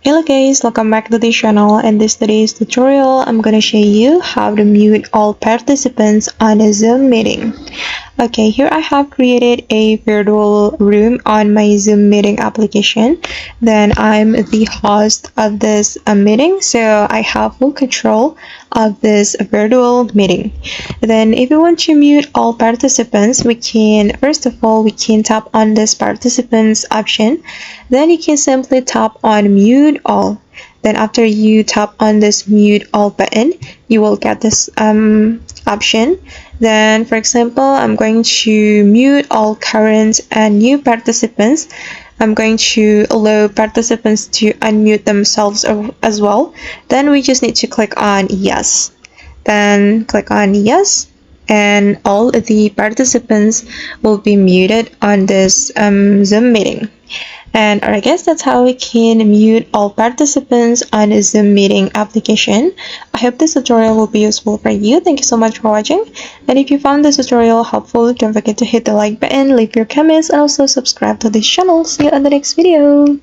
Hello guys, welcome back to the channel. In this today's tutorial, I'm gonna show you how to mute all participants on a Zoom meeting. Okay, here I have created a virtual room on my Zoom meeting application. Then I'm the host of this meeting, so I have full control of this virtual meeting. Then if you want to mute all participants, first of all, we can tap on this participants option. Then you can simply tap on mute all. Then after you tap on this mute all button, you will get this option. Then for example, I'm going to mute all current and new participants. I'm going to allow participants to unmute themselves as well. Then we just need to click on yes. Then click on yes, and all the participants will be muted on this Zoom meeting. And I guess that's how we can mute all participants on a Zoom meeting application. I hope this tutorial will be useful for you. Thank you so much for watching. And if you found this tutorial helpful, don't forget to hit the like button, leave your comments, and also subscribe to this channel. See you on the next video.